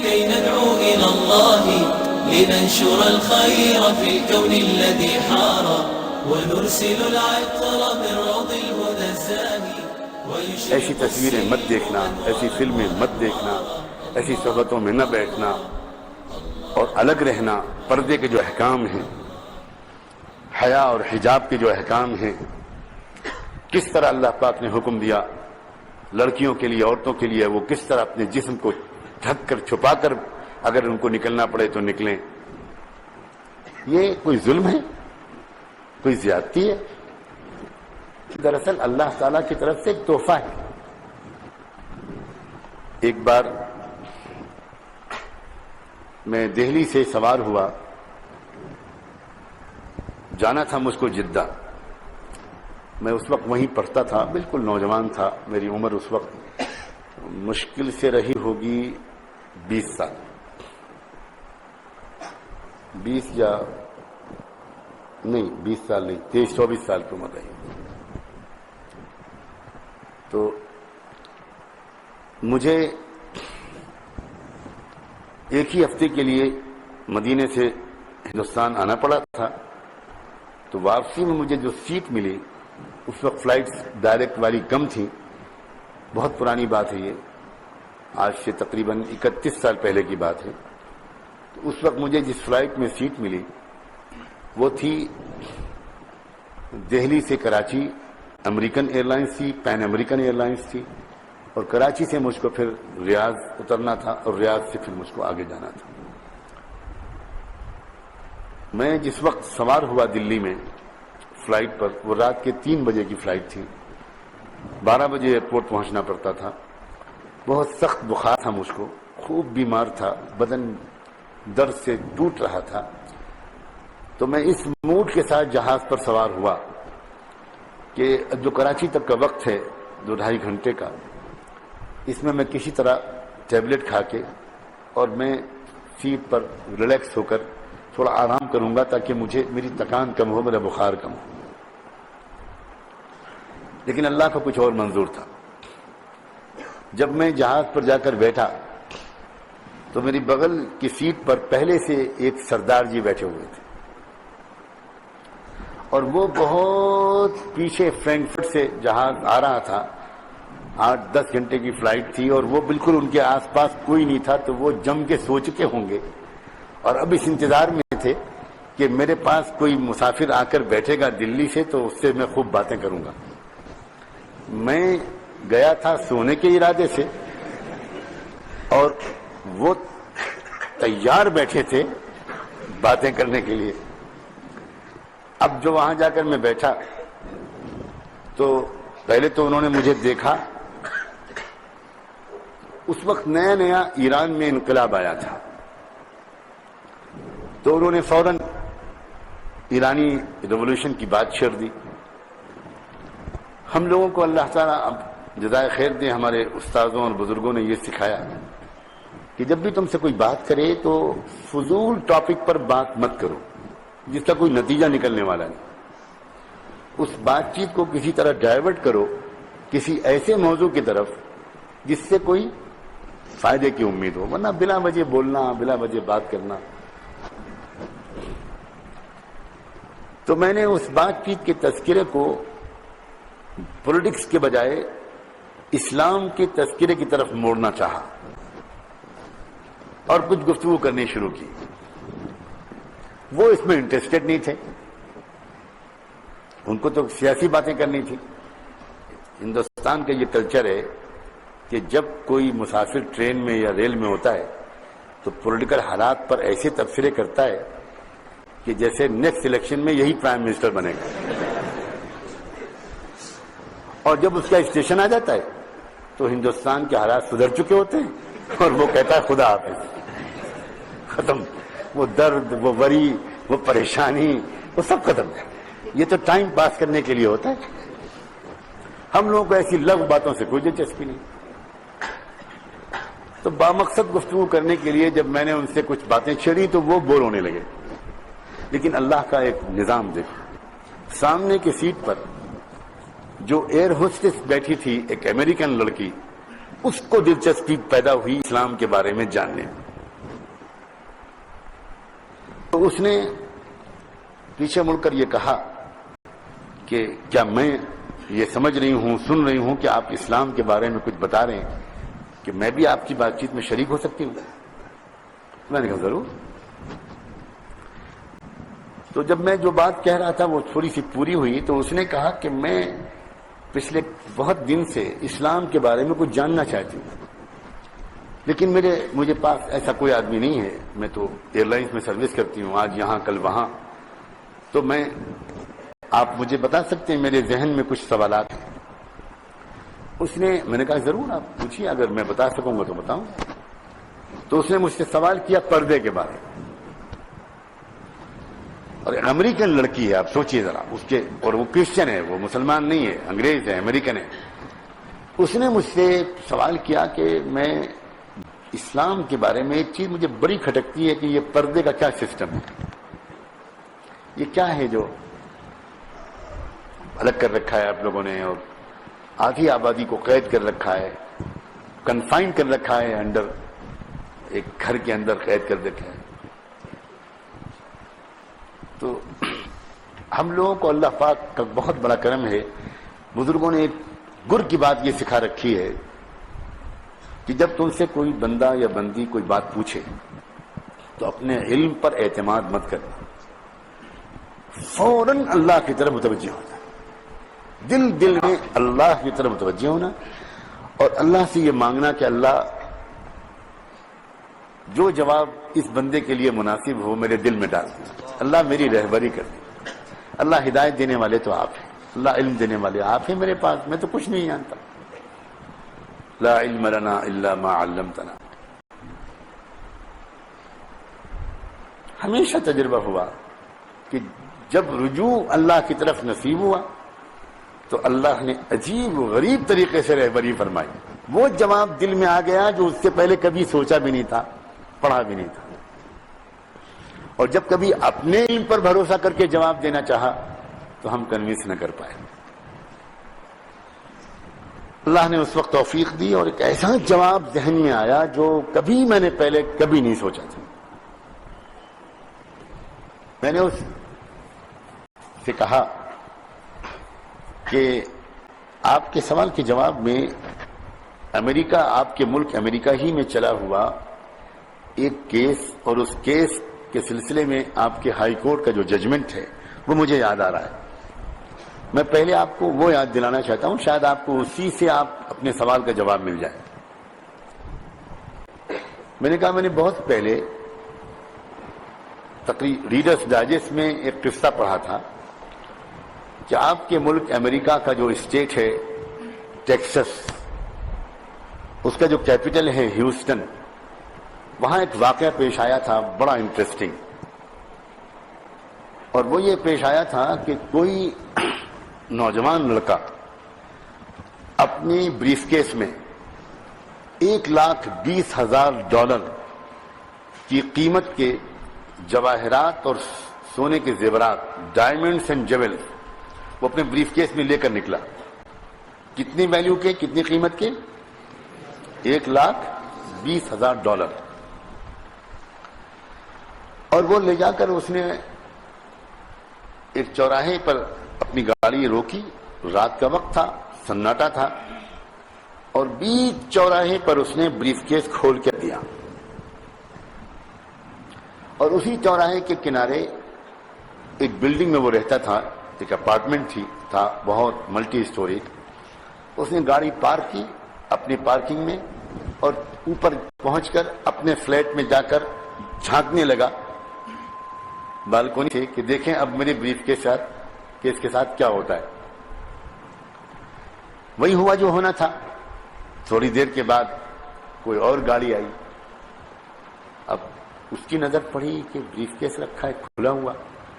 كي ندعو إلى الله لننشر الخير في الكون الذي حار ونرسل العطر من روض الهدى الزاهي. ایسی تصویریں مت دیکھنا، ایسی فلمیں مت دیکھنا، ایسی صحبتوں میں نہ بیٹھنا اور الگ رہنا. پردے کے جو احکام ہیں، حیا اور حجاب کے جو احکام ہیں، کس طرح اللہ پاک نے حکم دیا لڑکیوں کے لیے، عورتوں کے لیے، وہ کس طرح اپنے جسم کو ڈھک کر چھپا کر اگر ان کو نکلنا پڑے تو نکلیں. یہ کوئی ظلم ہے؟ کوئی زیادتی ہے؟ دراصل اللہ تعالیٰ کی طرف سے ایک تحفہ ہے. ایک بار میں دہلی سے سوار ہوا، جانا تھا مجھ کو جدہ. میں اس وقت وہیں پڑھتا تھا، بالکل نوجوان تھا. میری عمر اس وقت مشکل سے رہی ہوگی 20 سال، 20 یا نہیں 20 سال نہیں، 23-24 سال کی عمر رہی. تو مجھے ایک ہی ہفتے کے لیے مدینے سے ہندوستان آنا پڑا تھا. تو واپسی میں مجھے جو سیٹ ملی، اس وقت فلائٹس ڈائریکٹ والی کم تھی. بہت پرانی بات ہے یہ، آج سے تقریباً 31 سال پہلے کی بات ہے. تو اس وقت مجھے جس فلائٹ میں سیٹ ملی وہ تھی دہلی سے کراچی، امریکن ایئر لائنس تھی، پین امریکن ایئر لائنس تھی. اور کراچی سے مجھ کو پھر ریاض اترنا تھا اور ریاض سے پھر مجھ کو آگے جانا تھا. میں جس وقت سوار ہوا دلی میں فلائٹ پر، وہ رات کے 3 بجے کی فلائٹ تھی. 12 بجے ایئرپورٹ پہنچنا پڑتا تھا. بہت سخت بخار تھا مجھ کو، خوب بیمار تھا، بدن درد سے ٹوٹ رہا تھا. تو میں اس موڈ کے ساتھ جہاز پر سوار ہوا کہ جو کراچی تک کا وقت ہے 2-2.5 گھنٹے کا، اس میں کسی طرح ٹیبلٹ کھا کے اور میں سیٹ پر ریلیکس ہو کر تھوڑا آرام کروں گا تاکہ میری تکان کم ہو، میرا بخار کم ہو. لیکن اللہ کو کچھ اور منظور تھا. جب میں جہاز پر جا کر بیٹھا تو میری بغل کی سیٹ پر پہلے سے ایک سردار جی بیٹھے ہوئے تھے، اور وہ بہت پیچھے فرینکفرٹ سے جہاز آ رہا تھا. 8-10 گھنٹے کی فلائٹ تھی اور وہ بالکل ان کے آس پاس کوئی نہیں تھا. تو وہ جم کے سو چکے ہوں گے اور اب اس انتظار میں تھے کہ میرے پاس کوئی مسافر آ کر بیٹھے گا دلی سے تو اس سے میں خوب باتیں کروں گا. میں گیا تھا سونے کے ارادے سے اور وہ تیار بیٹھے تھے باتیں کرنے کے لیے. اب جو وہاں جا کر میں بیٹھا تو پہلے تو انہوں نے مجھے دیکھا. اس وقت نیا نیا ایران میں انقلاب آیا تھا، تو انہوں نے فوراً ایرانی ریولوشن کی بات چھیڑ دی. ہم لوگوں کو اللہ تعالیٰ اب جزائے خیر دے، ہمارے استاذوں اور بزرگوں نے یہ سکھایا کہ جب بھی تم سے کوئی بات کرے تو فضول ٹاپک پر بات مت کرو جس کا کوئی نتیجہ نکلنے والا نہیں. اس بات چیت کو کسی طرح ڈائیورٹ کرو کسی ایسے موضوع کی طرف جس سے کوئی فائدے کی امید ہو، ورنہ بلا وجہ بولنا، بلا وجہ بات کرنا. تو میں نے اس بات چیت کے تذکرے کو پولیٹکس کے بجائے اسلام کے تذکرے کی طرف موڑنا چاہا اور کچھ گفتگو کرنی شروع کی. وہ اس میں انٹرسٹڈ نہیں تھے، ان کو تو سیاسی باتیں کرنی تھی. ہندوستان کا یہ کلچر ہے کہ جب کوئی مسافر ٹرین میں یا ریل میں ہوتا ہے تو پولیٹیکل حالات پر ایسے تبصرے کرتا ہے کہ جیسے نیکسٹ الیکشن میں یہی پرائم منسٹر بنے گا. اور جب اس کا اسٹیشن آ جاتا ہے تو ہندوستان کے حالات سدھر چکے ہوتے ہیں اور وہ کہتا ہے خدا حافظ، ختم. وہ درد، وہ وری، وہ پریشانی، وہ سب ختم ہے. یہ تو ٹائم پاس کرنے کے لیے ہوتا ہے. ہم لوگوں کو ایسی لغو باتوں سے کوئی دلچسپی نہیں. تو بامقصد گفتگو کرنے کے لیے جب میں نے ان سے کچھ باتیں چھیڑی تو وہ بور ہونے لگے. لیکن اللہ کا ایک نظام دیکھو، سامنے کی سیٹ پر جو ایئر ہوسٹس بیٹھی تھی، ایک امریکن لڑکی، اس کو دلچسپی پیدا ہوئی اسلام کے بارے میں جاننے. تو اس نے پیچھے مڑ کر یہ کہا کہ کیا میں یہ سمجھ رہی ہوں، سن رہی ہوں کہ آپ اسلام کے بارے میں کچھ بتا رہے ہیں کہ میں بھی آپ کی بات چیت میں شریک ہو سکتی ہوں؟ میں نے کہا ضرور. تو جب میں جو بات کہہ رہا تھا وہ تھوڑی سی پوری ہوئی تو اس نے کہا کہ میں پچھلے بہت دن سے اسلام کے بارے میں کچھ جاننا چاہتی ہوں، لیکن مجھے پاس ایسا کوئی آدمی نہیں ہے. میں تو ایئر لائنس میں سروس کرتی ہوں، آج یہاں کل وہاں. تو آپ مجھے بتا سکتے ہیں، میرے ذہن میں کچھ سوالات ہیں. میں نے کہا ضرور آپ پوچھیے، اگر میں بتا سکوں گا تو بتاؤں. تو اس نے مجھ سے سوال کیا پردے کے بارے میں. اور امریکن لڑکی ہے، آپ سوچئے ذرا اور وہ کرسچن ہے، وہ مسلمان نہیں ہے، انگریز ہے، امریکن ہے. اس نے مجھ سے سوال کیا کہ میں اسلام کے بارے میں ایک چیز مجھے بڑی کھٹکتی ہے کہ یہ پردے کا کیا سسٹم ہے، یہ کیا ہے جو الگ کر رکھا ہے آپ لوگوں نے اور آدھی آبادی کو قید کر رکھا ہے، کنفائن کر رکھا ہے، انڈر ایک گھر کے اندر قید کر رکھا ہے. تو ہم لوگوں کو اللہ پاک کا بہت بڑا کرم ہے، بزرگوں نے ایک گر کی بات یہ سکھا رکھی ہے کہ جب تم سے کوئی بندہ یا بندی کوئی بات پوچھے تو اپنے علم پر اعتماد مت کرنا، فوراً اللہ کی طرف متوجہ ہونا، دل میں اللہ کی طرف متوجہ ہونا اور اللہ سے یہ مانگنا کہ اللہ جو جواب اس بندے کے لیے مناسب ہو میرے دل میں ڈال دیں، اللہ میری رہبری کر دیں. اللہ ہدایت دینے والے تو آپ ہیں، اللہ علم دینے والے آپ ہیں میرے پاس، میں تو کچھ نہیں جانتا. لا علم لنا الا ما علمتنا. ہمیشہ تجربہ ہوا کہ جب رجوع اللہ کی طرف نصیب ہوا تو اللہ نے عجیب و غریب طریقے سے رہبری فرمائی. وہ جواب دل میں آ گیا جو اس سے پہلے کبھی سوچا بھی نہیں تھا، پڑھا بھی نہیں تھا. اور جب کبھی اپنے علم پر بھروسہ کر کے جواب دینا چاہا تو ہم کنوینس نہ کر پائے. اللہ نے اس وقت توفیق دی اور ایک ایسا جواب ذہن میں آیا جو کبھی میں نے پہلے کبھی نہیں سوچا تھا. میں نے اس سے کہا کہ آپ کے سوال کے جواب میں امریکہ، آپ کے ملک امریکہ ہی میں چلا ہوا ایک کیس اور اس کیس کے سلسلے میں آپ کے ہائی کورٹ کا جو ججمنٹ ہے وہ مجھے یاد آ رہا ہے. میں پہلے آپ کو وہ یاد دلانا چاہتا ہوں، شاید آپ کو اسی سے آپ اپنے سوال کا جواب مل جائے. میں نے کہا میں نے بہت پہلے ریڈرز ڈائجسٹ میں ایک قصہ پڑھا تھا کہ آپ کے ملک امریکہ کا جو اسٹیٹ ہے ٹیکسس، اس کا جو کیپٹل ہے ہیوسٹن، وہاں ایک واقعہ پیش آیا تھا بڑا انٹرسٹنگ. اور وہ یہ پیش آیا تھا کہ کوئی نوجوان لڑکا اپنی بریف کیس میں $1,20,000 کی قیمت کے جواہرات اور سونے کے زیورات، ڈائمنڈس اینڈ جیولز، وہ اپنے بریف کیس میں لے کر نکلا. کتنی ویلیو کے، کتنی قیمت کے؟ $1,20,000. اور وہ لے جا کر اس نے ایک چوراہے پر اپنی گاڑی روکی، رات کا وقت تھا، سناٹا تھا، اور بیچ چوراہے پر اس نے بریف کیس کھول کے دیا. اور اسی چوراہے کے کنارے ایک بلڈنگ میں وہ رہتا تھا، ایک اپارٹمنٹ تھا بہت ملٹی سٹوری. اس نے گاڑی پارک کی اپنی پارکنگ میں اور اوپر پہنچ کر اپنے فلیٹ میں جا کر جھانکنے لگا بالکونی سے کہ دیکھیں اب میرے بریف کیس کے ساتھ کیا ہوتا ہے. وہی ہوا جو ہونا تھا. تھوڑی دیر کے بعد کوئی اور گاڑی آئی. اب اس کی نظر پڑی کہ بریف کیس رکھا ہے کھلا ہوا،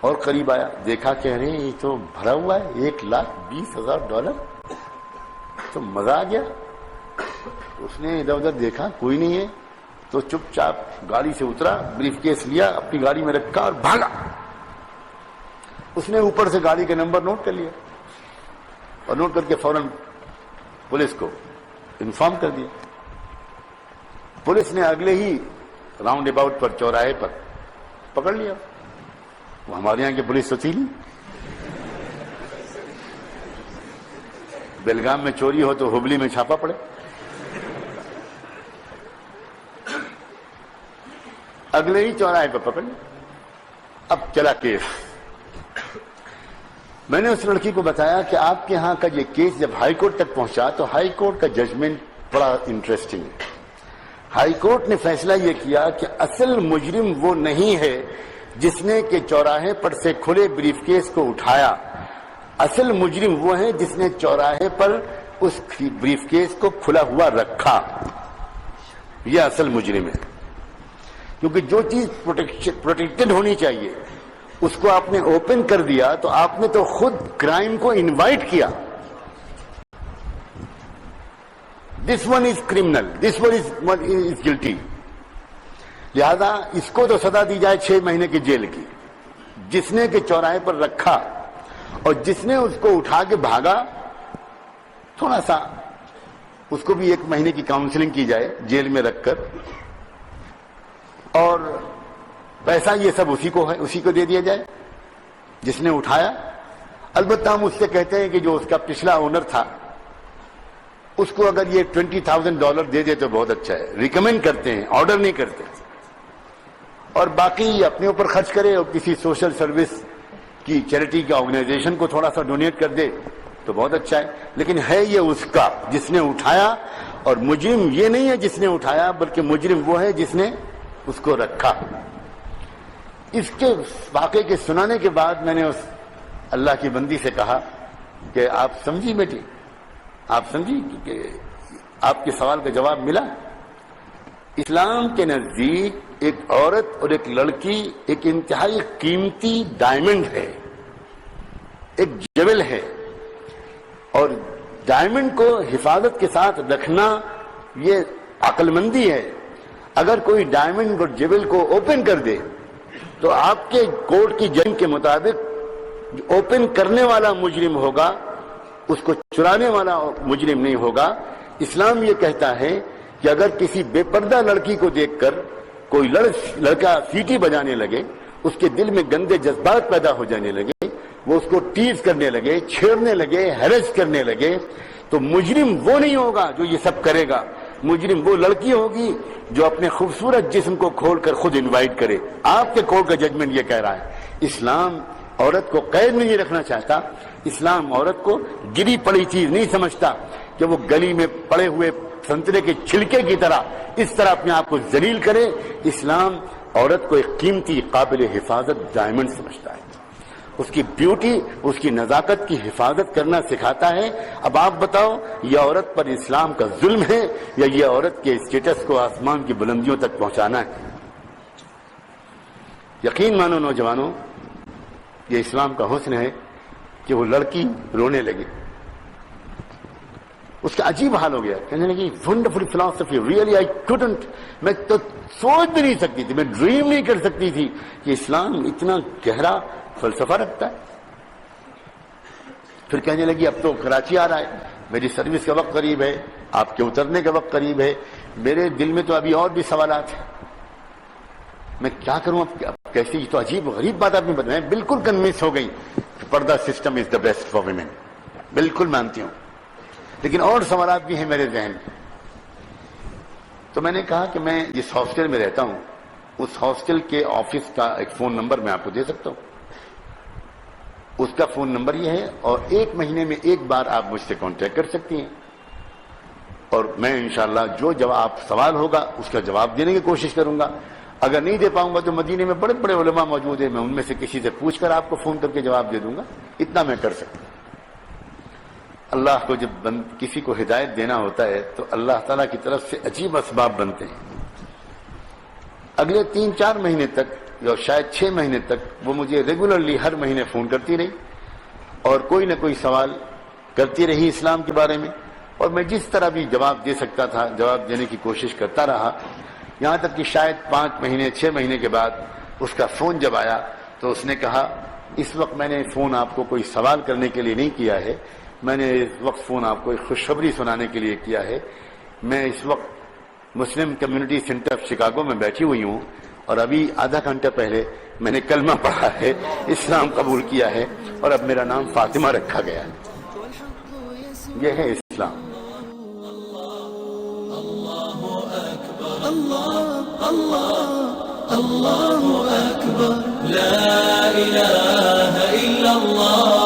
اور قریب آیا، دیکھا کہ ارے یہ تو بھرا ہوا ہے، $1,20,000. تو مزہ آ گیا. اس نے ادھر ادھر دیکھا کوئی نہیں ہے تو چپ چاپ گاڑی سے اترا، بریف کیس لیا، اپنی گاڑی میں رکھا اور بھاگا. اس نے اوپر سے گاڑی کا نمبر نوٹ کر لیا اور نوٹ کر کے فوراً پولیس کو انفارم کر دیا. پولیس نے اگلے ہی راؤنڈ اباؤٹ پر، چوراہے پر پکڑ لیا. وہ ہمارے یہاں کی پولیس تو تھی نہیں. بیلگام میں چوری ہو تو ہبلی میں چھاپا پڑے. اگلے ہی چوراہے پہ پکڑ. اب چلا کیس. میں نے اس لڑکی کو بتایا کہ آپ کے ہاں کا یہ کیس جب ہائی کورٹ تک پہنچا تو ہائی کورٹ کا ججمنٹ بڑا انٹرسٹنگ ہے. ہائی کورٹ نے فیصلہ یہ کیا کہ اصل مجرم وہ نہیں ہے جس نے کہ چوراہے پر سے کھلے بریف کیس کو اٹھایا. اصل مجرم وہ ہے جس نے چوراہے پر اس بریف کیس کو کھلا ہوا رکھا. یہ اصل مجرم ہے. کیونکہ جو چیز پروٹیکٹڈ ہونی چاہیے اس کو آپ نے اوپن کر دیا تو آپ نے تو خود کرائم کو انوائٹ کیا. This one is criminal, this one is guilty. لہذا اس کو تو سزا دی جائے 6 مہینے کی جیل کی. جس نے کہ چوراہے پر رکھا اور جس نے اس کو اٹھا کے بھاگا, تھوڑا سا اس کو بھی 1 مہینے کی کاؤنسلنگ کی جائے جیل میں رکھ کر, اور پیسہ یہ سب اسی کو دے دیا جائے جس نے اٹھایا. البتہ ہم اس سے کہتے ہیں کہ جو اس کا پچھلا اونر تھا اس کو اگر یہ $20,000 دے دے تو بہت اچھا ہے. ریکمینڈ کرتے ہیں, آرڈر نہیں کرتے. اور باقی اپنے اوپر خرچ کرے اور کسی سوشل سروس کی چیریٹی کا آرگنائزیشن کو تھوڑا سا ڈونیٹ کر دے تو بہت اچھا ہے. لیکن ہے یہ اس کا جس نے اٹھایا, اور مجرم یہ نہیں ہے جس نے اٹھایا بلکہ مجرم وہ ہے جس نے اس کو رکھا. اس کے واقعے کے سنانے کے بعد میں نے اس اللہ کی بندی سے کہا کہ آپ سمجھی بیٹی, آپ سمجھی کہ آپ کے سوال کا جواب ملا. اسلام کے نزدیک ایک عورت اور ایک لڑکی ایک انتہائی قیمتی ڈائمنڈ ہے, ایک جیول ہے, اور ڈائمنڈ کو حفاظت کے ساتھ رکھنا یہ عقل مندی ہے. اگر کوئی ڈائمنڈ اور جیول کو اوپن کر دے تو آپ کے کورٹ کی جنگ کے مطابق اوپن کرنے والا مجرم ہوگا, اس کو چرانے والا مجرم نہیں ہوگا. اسلام یہ کہتا ہے کہ اگر کسی بے پردہ لڑکی کو دیکھ کر کوئی لڑکا سیٹی بجانے لگے, اس کے دل میں گندے جذبات پیدا ہو جانے لگے, وہ اس کو ٹیز کرنے لگے, چھیڑنے لگے, ہیرس کرنے لگے, تو مجرم وہ نہیں ہوگا جو یہ سب کرے گا. مجرم وہ لڑکی ہوگی جو اپنے خوبصورت جسم کو کھول کر خود انوائٹ کرے. آپ کے کورٹ کا ججمنٹ یہ کہہ رہا ہے. اسلام عورت کو قید میں نہیں رکھنا چاہتا. اسلام عورت کو گری پڑی چیز نہیں سمجھتا کہ وہ گلی میں پڑے ہوئے سنترے کے چھلکے کی طرح اس طرح اپنے آپ کو ذلیل کرے. اسلام عورت کو ایک قیمتی قابل حفاظت ڈائمنڈ سمجھتا ہے. اس کی بیوٹی, اس کی نزاکت کی حفاظت کرنا سکھاتا ہے. اب آپ بتاؤ یہ عورت پر اسلام کا ظلم ہے یا یہ عورت کے اسٹیٹس کو آسمان کی بلندیوں تک پہنچانا ہے؟ یقین مانو نوجوانوں, یہ اسلام کا حسن ہے کہ وہ لڑکی رونے لگی. اس کا عجیب حال ہو گیا, کہنے لگی wonderful philosophy, really I couldn't, میں تو سوچ بھی نہیں سکتی تھی, میں ڈریم نہیں کر سکتی تھی کہ اسلام اتنا گہرا فلسفہ رکھتا ہے. پھر کہنے لگی اب تو کراچی آ رہا ہے, میری سروس کا وقت قریب ہے, آپ کے اترنے کا وقت قریب ہے, میرے دل میں تو ابھی اور بھی سوالات ہیں, میں کیا کروں اب کیسے. یہ تو عجیب غریب بات آپ نے بتائی. بالکل کنوینس ہو گئی کہ پردہ system is the best for women, بالکل مانتی ہوں, لیکن اور سوالات بھی ہیں میرے ذہن میں. تو میں نے کہا کہ میں جس ہاسٹل میں رہتا ہوں اس ہاسٹل کے آفس کا ایک فون نمبر میں آپ کو دے سکتا ہوں. اس کا فون نمبر یہ ہے, اور 1 مہینے میں 1 بار آپ مجھ سے کانٹیکٹ کر سکتی ہیں, اور میں انشاءاللہ جو جواب سوال ہوگا اس کا جواب دینے کی کوشش کروں گا. اگر نہیں دے پاؤں گا تو مدینے میں بڑے بڑے علماء موجود ہیں, میں ان میں سے کسی سے پوچھ کر آپ کو فون کر کے جواب دے دوں گا. اتنا میں کر سکتا ہوں. اللہ کو جب کسی کو ہدایت دینا ہوتا ہے تو اللہ تعالیٰ کی طرف سے عجیب اسباب بنتے ہیں. اگلے 3-4 مہینے تک یا شاید 6 مہینے تک وہ مجھے ریگولرلی ہر مہینے فون کرتی رہی اور کوئی نہ کوئی سوال کرتی رہی اسلام کے بارے میں, اور میں جس طرح بھی جواب دے سکتا تھا جواب دینے کی کوشش کرتا رہا. یہاں تک کہ شاید 5 مہینے 6 مہینے کے بعد اس کا فون جب آیا تو اس نے کہا اس وقت میں نے فون آپ کو کوئی سوال کرنے کے لیے نہیں کیا ہے, میں نے اس وقت فون آپ کو ایک خوشخبری سنانے کے لیے کیا ہے. میں اس وقت مسلم کمیونٹی سینٹر آف شکاگو میں بیٹھی ہوئی ہوں اور ابھی آدھا گھنٹہ پہلے میں نے کلمہ پڑھا ہے، اسلام قبول کیا ہے، اور اب میرا نام فاطمہ رکھا گیا ہے۔ یہ ہے اسلام۔ الله أكبر لا إله إلا الله